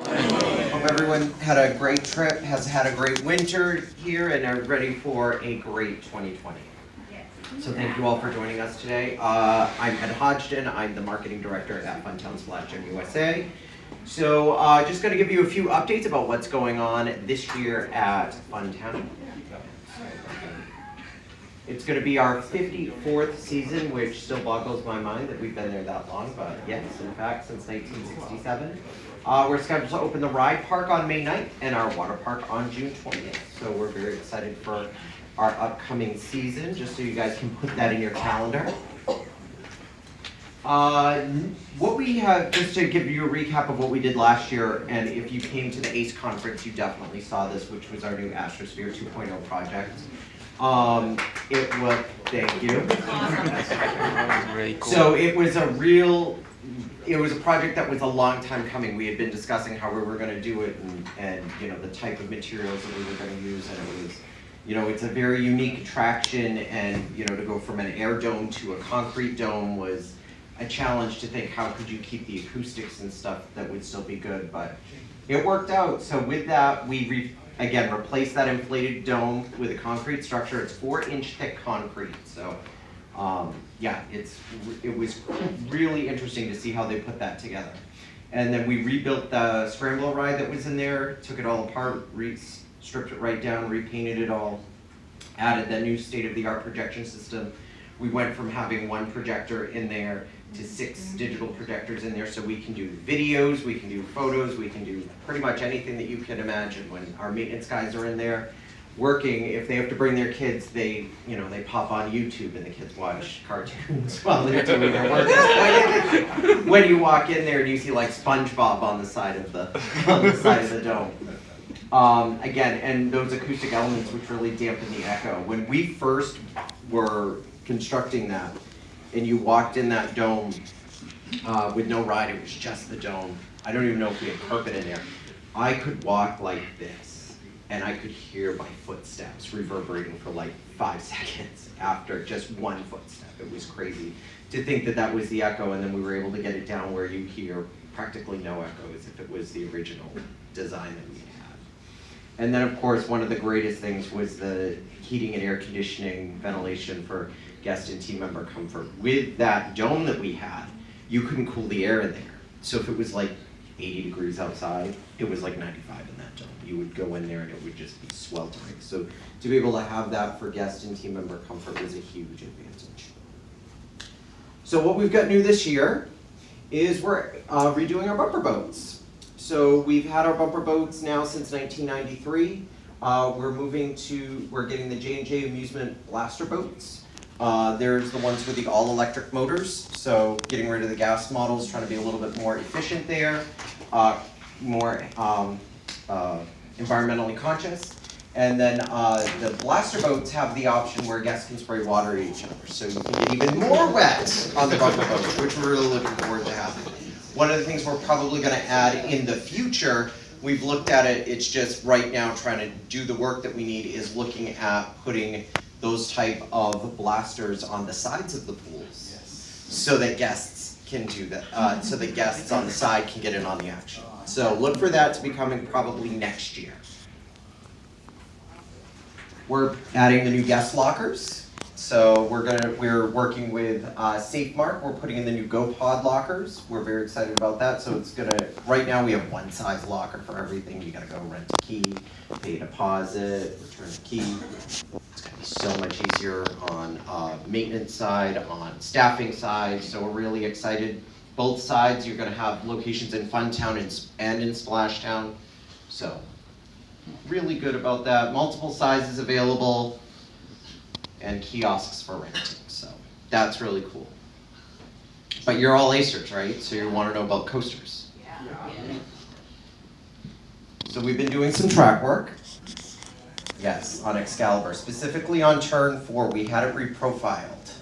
Hope everyone had a great trip, has had a great winter here, and are ready for a great 2020. So thank you all for joining us today. I'm Ed Hodgson. I'm the marketing director at Funtown Splash Gym USA. So just going to give you a few updates about what's going on this year at Funtown. It's going to be our 54th season, which still boggles my mind that we've been there that long, but yes, in fact, since 1967. We're scheduled to open the ride park on May 9th and our water park on June 20th. So we're very excited for our upcoming season, just so you guys can put that in your calendar. What we have, just to give you a recap of what we did last year, and if you came to the ACE conference, you definitely saw this, which was our new Astrosphere 2.0 project. It was, thank you. Really cool. So it was a project that was a long time coming. We had been discussing how we were going to do it and you know, the type of materials that we were going to use, and it was, you know, it's a very unique attraction, and you know, to go from an air dome to a concrete dome was a challenge to think how could you keep the acoustics and stuff that would still be good, but it worked out. So with that, we again replaced that inflated dome with a concrete structure. It's 4-inch thick concrete, so yeah, it was really interesting to see how they put that together. And then we rebuilt the scramble ride that was in there, took it all apart, stripped it right down, repainted it all, added the new state-of-the-art projection system. We went from having one projector in there to 6 digital projectors in there, so we can do videos, we can do photos, we can do pretty much anything that you can imagine. When our maintenance guys are in there working, if they have to bring their kids, they pop on YouTube and the kids watch cartoons while they're doing their work. When you walk in there and you see like SpongeBob on the side of the dome. Again, and those acoustic elements which really dampen the echo. When we first were constructing that, and you walked in that dome with no ride, it was just the dome. I don't even know if we had carpet in there. I could walk like this, and I could hear my footsteps reverberating for like 5 seconds after just one footstep. It was crazy to think that that was the echo, and then we were able to get it down where you hear practically no echo, as if it was the original design that we had. And then of course, one of the greatest things was the heating and air conditioning, ventilation for guest and team member comfort. With that dome that we had, you couldn't cool the air in there. So if it was like 80 degrees outside, it was like 95 in that dome. You would go in there and it would just be sweltering. So to be able to have that for guest and team member comfort was a huge advantage. So what we've got new this year is we're redoing our bumper boats. So we've had our bumper boats now since 1993. We're getting the J&J Amusement Blaster boats. There's the ones with the all-electric motors, so getting rid of the gas models, trying to be a little bit more efficient there, more environmentally conscious. And then the blaster boats have the option where guests can spray water at each other, so you can get even more wet on the bumper boats, which we're really looking forward to having. One of the things we're probably going to add in the future, we've looked at it, it's just right now trying to do the work that we need is looking at putting those type of blasters on the sides of the pools, so that guests can do that, so that guests on the side can get in on the action. So look for that to be coming probably next year. We're adding the new guest lockers. So we're working with SafeMark. We're putting in the new GoPod lockers. We're very excited about that. So right now we have one size locker for everything. You gotta go rent a key, pay a deposit, return the key. It's gonna be so much easier on maintenance side, on staffing side. So we're really excited. Both sides, you're gonna have locations in Funtown and in Splashtown. So really good about that. Multiple sizes available, and kiosks for renting, so that's really cool. But you're all Acers, right? So you want to know about coasters. Yeah. So we've been doing some track work. Yes, on Excalibur, specifically on turn 4, we had it reprofiled.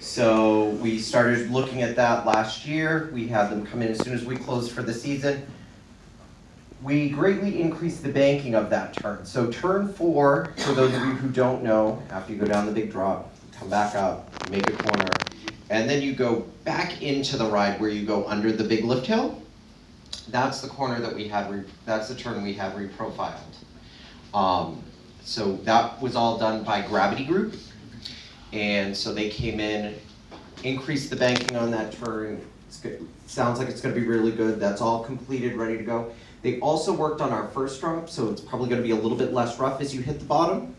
So we started looking at that last year. We had them come in as soon as we closed for the season. We greatly increased the banking of that turn. So turn 4, for those of you who don't know, after you go down the big drop, come back up, make a corner, and then you go back into the ride where you go under the big lift hill. that's the corner that we had, that's the turn we had reprofiled. So that was all done by Gravity Group. And so they came in, increased the banking on that turn. It's good. Sounds like it's gonna be really good. That's all completed, ready to go. They also worked on our first drop, so it's probably gonna be a little bit less rough as you hit the bottom.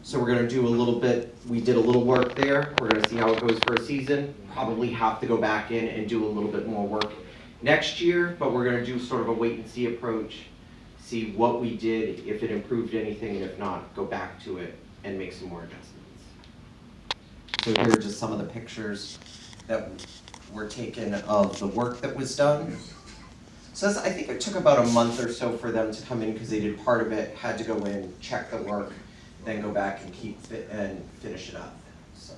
So we're gonna do a little bit, we did a little work there. We're gonna see how it goes for a season. Probably have to go back in and do a little bit more work next year, but we're gonna do sort of a wait and see approach, see what we did, if it improved anything, and if not, go back to it and make some more adjustments. So here are just some of the pictures that were taken of the work that was done. So I think it took about a month or so for them to come in because they did part of it, had to go in, check the work, then go back and finish it up. So,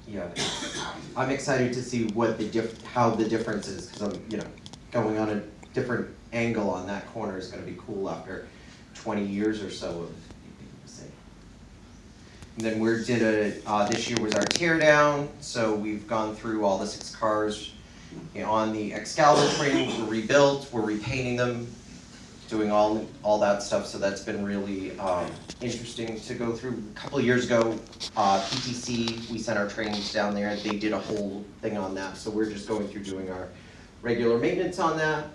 yeah, I'm excited to see what how the difference is because I'm, going on a different angle on that corner is going to be cool after 20 years or so of. And then this year was our tear down, so we've gone through all the 6 cars on the Excalibur train, were rebuilt, we're repainting them, doing all that stuff, so that's been really interesting to go through. A couple of years ago, PTC, we sent our trains down there, they did a whole thing on that, so we're just going through doing our regular maintenance on that.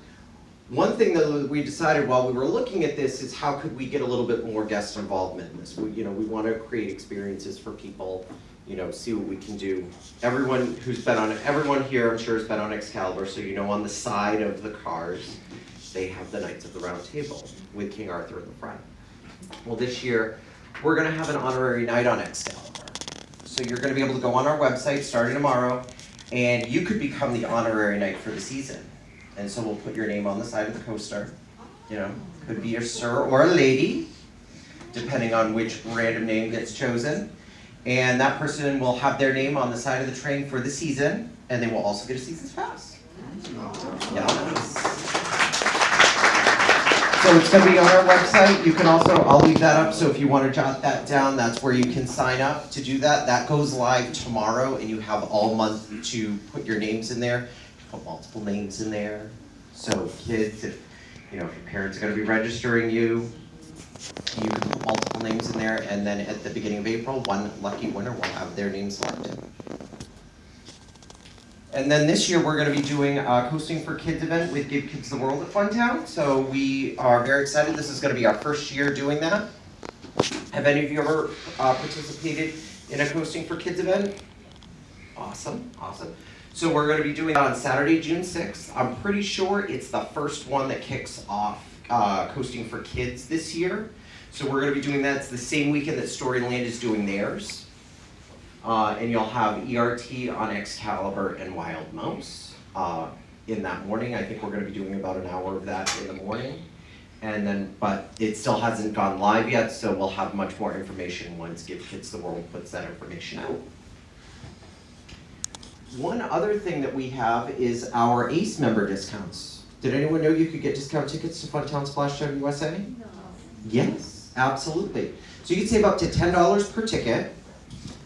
One thing that we decided while we were looking at this is how could we get a little bit more guest involvement in this. We want to create experiences for people, see what we can do. Everyone here I'm sure has been on Excalibur, so on the side of the cars, they have the Knights of the Round Table with King Arthur in the front. Well, this year, we're gonna have an honorary night on Excalibur. So you're gonna be able to go on our website starting tomorrow, and you could become the honorary knight for the season. And so we'll put your name on the side of the coaster. Could be a sir or a lady, depending on which random name gets chosen. And that person will have their name on the side of the train for the season, and they will also get a season's pass. So it's going to be on our website. You can also, I'll leave that up, so if you want to jot that down, that's where you can sign up to do that. That goes live tomorrow, and you have all month to put your names in there. Put multiple names in there. So kids, if your parents are going to be registering you can put multiple names in there, and then at the beginning of April, one lucky winner will have their name selected. And then this year we're going to be doing a Coasting for Kids event with Give Kids the World at Funtown. So we are very excited. This is going to be our first year doing that. Have any of you ever participated in a Coasting for Kids event? Awesome. So we're going to be doing that on Saturday, June 6th. I'm pretty sure it's the first one that kicks off Coasting for Kids this year. So we're going to be doing that. It's the same weekend that Storyland is doing theirs. And you'll have ERT on Excalibur and Wild Mouse in that morning. I think we're going to be doing about an hour of that in the morning. And then, but it still hasn't gone live yet, so we'll have much more information once Give Kids the World puts that information out. One other thing that we have is our ACE member discounts. Did anyone know you could get discount tickets to Funtown Splash Time USA? No. Yes, absolutely. So you can save up to $10 per ticket.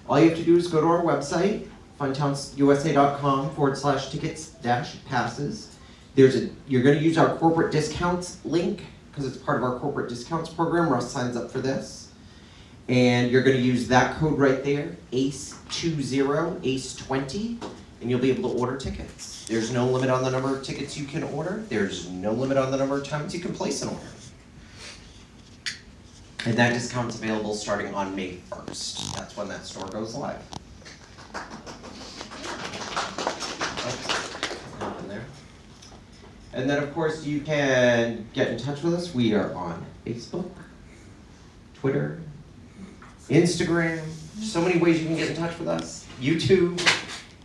All you have to do is go to our website, funtownusa.com/tickets-passes. You're going to use our corporate discounts link because it's part of our corporate discounts program. Russ signs up for this. And you're going to use that code right there, ACE20, ACE20, and you'll be able to order tickets. There's no limit on the number of tickets you can order. There's no limit on the number of times you can place an order. And that discount's available starting on May 1st. That's when that store goes live. And then of course you can get in touch with us. We are on Facebook, Twitter, Instagram, so many ways you can get in touch with us. YouTube,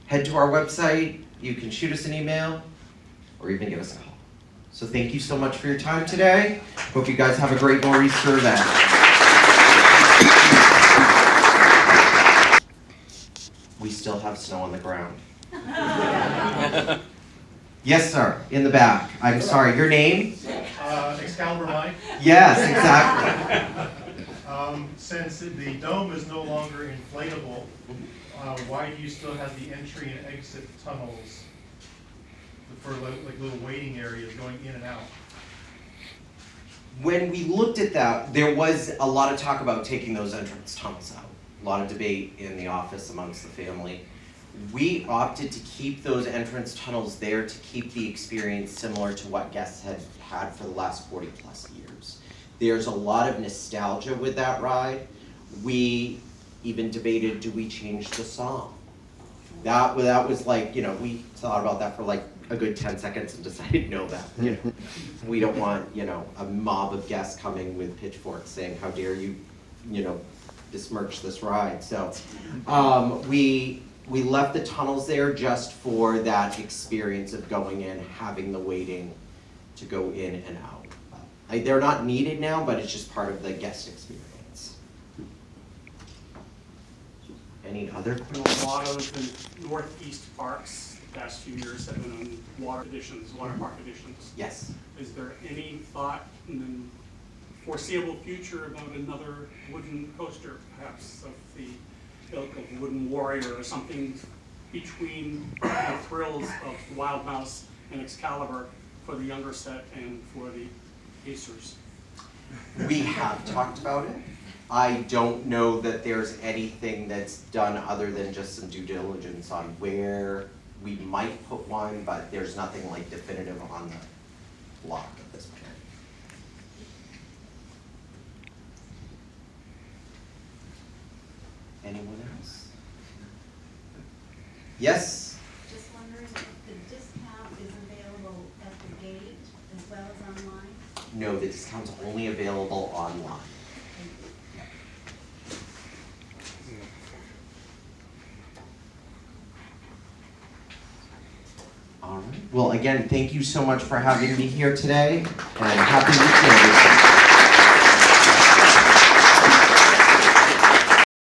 head to our website, you can shoot us an email, or even give us a call. So thank you so much for your time today. Hope you guys have a great Nor'easter event. We still have snow on the ground. Yes, sir, in the back. I'm sorry, your name? Excalibur Mike. Yes, exactly. Since the dome is no longer inflatable, why do you still have the entry and exit tunnels for like little waiting areas going in and out. When we looked at that, there was a lot of talk about taking those entrance tunnels out. A lot of debate in the office amongst the family. We opted to keep those entrance tunnels there to keep the experience similar to what guests had had for the last 40 plus years. There's a lot of nostalgia with that ride. We even debated, do we change the song? That was like, you know, we thought about that for like a good 10 seconds and decided, no, that, you know, we don't want, you know, a mob of guests coming with pitchforks saying, how dare you, you know, besmirch this ride. So we left the tunnels there just for that experience of going in, having the waiting to go in and out. They're not needed now, but it's just part of the guest experience. Any other You know, questions? a lot of the northeast parks the past few years have been on water additions, water park additions. Yes. Is there any thought in the foreseeable future about another wooden coaster, perhaps of the ilk of Wooden Warrior or something between the thrills of Wild Mouse and Excalibur for the younger set and for the Pacers? We have talked about it. I don't know that there's anything that's done other than just some due diligence on where we might put one, but there's nothing like definitive on the block at this point. Anyone else? Yes? Just wondering if the discount is available at the gate as well as online? No, the discount's only available online. All right. Well, again, thank you so much for having me here today, and happy weekend.